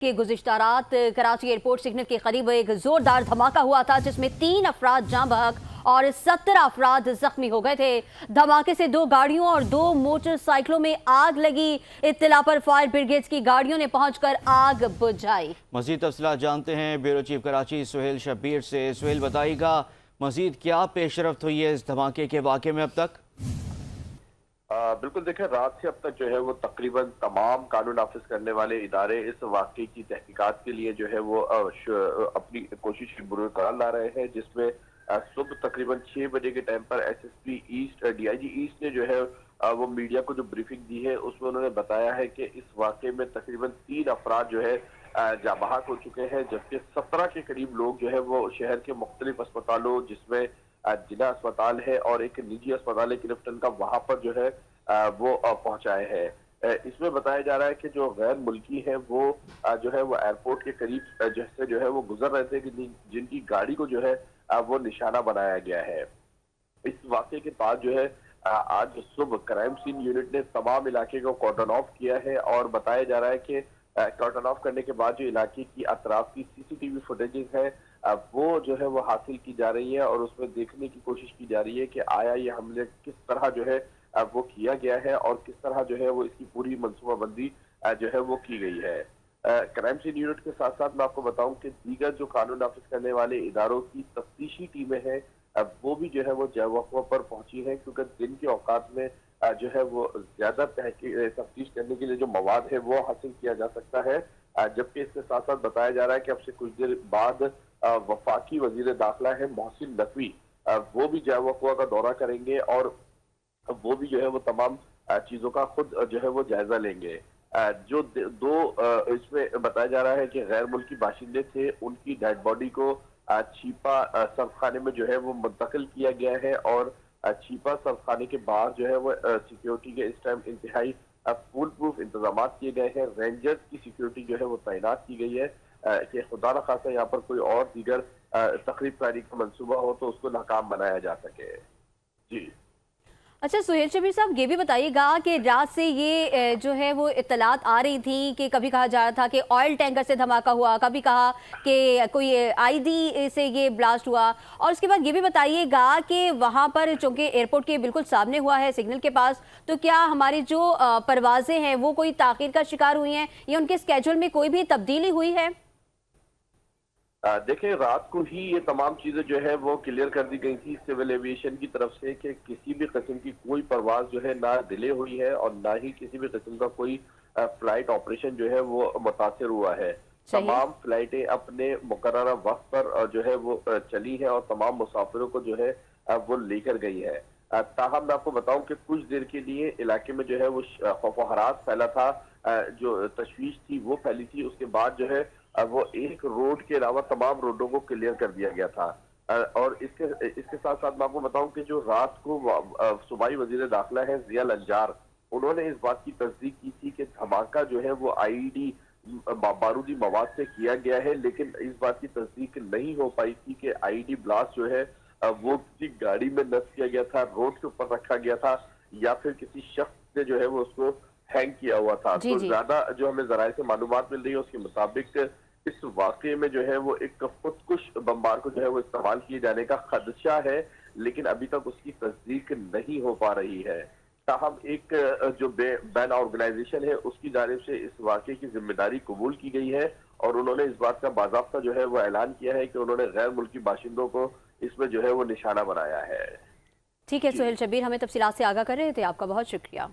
कि गुज़िश्ता रात Karachi airport signal के करीब एक जोरदार धमाका हुआ था जिसमें 3 अफराद जाँ बहक और 17 अफराद जख्मी हो गए थे। धमाके से 2 गाड़ियों और 2 मोटरसाइकिलों में आग लगी। इत्तला पर फायर ब्रिगेड की गाड़ियों ने पहुंचकर आग बुझाई। मजीद तफसीलात जानते हैं ब्यूरो चीफ कराची सुहेल शब्बीर से। सुहेल, बताइएगा मजीद क्या पेशरफ्त हुई है इस धमाके के वाक़े में अब तक? बिल्कुल देखें, रात से अब तक जो है वो तकरीबन तमाम कानून नाफिज करने वाले इदारे इस वाकये की तहकीकात के लिए जो है वो अपनी कोशिश बुरकरार ला रहे हैं, जिसमें सुबह तकरीबन 6 बजे के टाइम पर एसएसपी ईस्ट डीआईजी ईस्ट ने जो है वो मीडिया को जो ब्रीफिंग दी है उसमें उन्होंने बताया है कि इस वाकये में तकरीबन 3 अफराद जो है जाँ बहक हो चुके हैं, जबकि 17 के करीब लोग जो है वो शहर के मुख्तलिफ अस्पतालों, जिसमें जिला अस्पताल है और एक निजी अस्पताल है क्लिफ्टन का, वहां पर जो है वो पहुंचाए हैं। इसमें बताया जा रहा है कि जो गैर मुल्की है वो जो है वो एयरपोर्ट के करीब जैसे जो है वो गुजर रहे थे कि जिनकी गाड़ी को जो है वो निशाना बनाया गया है। इस वाक़े के बाद जो है आज सुबह क्राइम सीन यूनिट ने तमाम इलाके को कॉर्डन ऑफ किया है और बताया जा रहा है कि कॉर्डन ऑफ करने के बाद जो इलाके की अतराफ की सीसीटीवी फुटेजेस है वो जो है वो हासिल की जा रही है और उसमें देखने की कोशिश की जा रही है कि आया ये हमले किस तरह जो है वो किया गया है और किस तरह जो है वो इसकी पूरी मनसूबाबंदी जो है वो की गई है। क्राइम सीन यूनिट के साथ साथ मैं आपको बताऊं कि दीगर जो कानून नाफिज करने वाले इदारों की तफ्तीशी टीमें हैं वो भी जो है वो जगहों पर पहुंची है, क्योंकि दिन के औकात में जो है वो ज्यादा तफ्तीश करने के लिए जो मवाद है वो हासिल किया जा सकता है। जबकि इसके साथ साथ बताया जा रहा है कि अब से कुछ देर बाद वफाकी वजीर दाखिला है मोहसिन नकवी, वो भी जगहों का दौरा करेंगे और वो भी जो है वो तमाम चीजों का खुद जो है वो जायजा लेंगे। जो दो इसमें बताया जा रहा है कि गैर मुल्की बाशिंदे थे, उनकी डेड बॉडी को छीपा सर्फखाने में जो है वो मुंतकिल किया गया है और छीपा सर्फखाने के बाहर जो है वो सिक्योरिटी के इस टाइम इंतहाई फुल प्रूफ इंतजाम किए गए हैं। रेंजर्स की सिक्योरिटी जो है वो तैनात की गई है कि खुदा न खासा यहाँ पर कोई और दीगर तकरीब कारी का मंसूबा हो तो उसको नाकाम बनाया जा सके। जी अच्छा सुहेल शब्बीर साहब, ये भी बताइएगा कि रात से ये जो है वो इत्तलात आ रही थी कि कभी कहा जा रहा था कि ऑयल टैंकर से धमाका हुआ, कभी कहा कि कोई आईडी से ये ब्लास्ट हुआ, और उसके बाद ये भी बताइएगा कि वहाँ पर चूंकि एयरपोर्ट के बिल्कुल सामने हुआ है सिग्नल के पास, तो क्या हमारी जो परवाजें हैं वो कोई ताख़ीर का शिकार हुई हैं या उनके स्केड्यूल में कोई भी तब्दीली हुई है? देखिए, रात को ही ये तमाम चीजें जो है वो क्लियर कर दी गई थी सिविल एविएशन की तरफ से कि किसी भी किस्म की कोई परवाज जो है ना डिले हुई है और ना ही किसी भी किस्म का कोई फ्लाइट ऑपरेशन जो है वो मुतासिर हुआ है। तमाम फ्लाइटें अपने मुकर्ररा वक्त पर जो है वो चली है और तमाम मुसाफिरों को जो है वो लेकर गई है। ताहम मैं आपको बताऊं कि कुछ देर के लिए इलाके में जो है वो खौफ व हरास फैला था, जो तशवीश थी वो फैली थी। उसके बाद जो है वो एक रोड के अलावा तमाम रोडों को क्लियर कर दिया गया था। और इसके साथ साथ मैं आपको बताऊं कि जो रात को सूबाई वजीर दाखिला है जिया लंजार, उन्होंने इस बात की तस्दीक की थी कि धमाका जो है वो आईईडी बारूदी मवाद से किया गया है, लेकिन इस बात की तस्दीक नहीं हो पाई थी कि आईईडी ब्लास्ट जो है वो किसी गाड़ी में नस्ब किया गया था, रोड के ऊपर रखा गया था या फिर किसी शख्स ने जो है वो उसको हैंग किया हुआ था। तो ज्यादा जो हमें जराये से मालूमात मिल रही है उसके मुताबिक इस वाकये में जो है वो एक खुदकुश बमबार को जो है वो इस्तेमाल किए जाने का खदशा है, लेकिन अभी तक उसकी तस्दीक नहीं हो पा रही है। ताहम एक जो बैन ऑर्गेनाइजेशन है उसकी जानिब से इस वाकये की जिम्मेदारी कबूल की गई है और उन्होंने इस बात का बाज़ाब्ता जो है वो ऐलान किया है कि उन्होंने गैर मुल्की बाशिंदों को इसमें जो है वो निशाना बनाया है। ठीक है सुहेल शब्बीर, हमें तफसीलात से आगाह कर रहे थे, आपका बहुत शुक्रिया।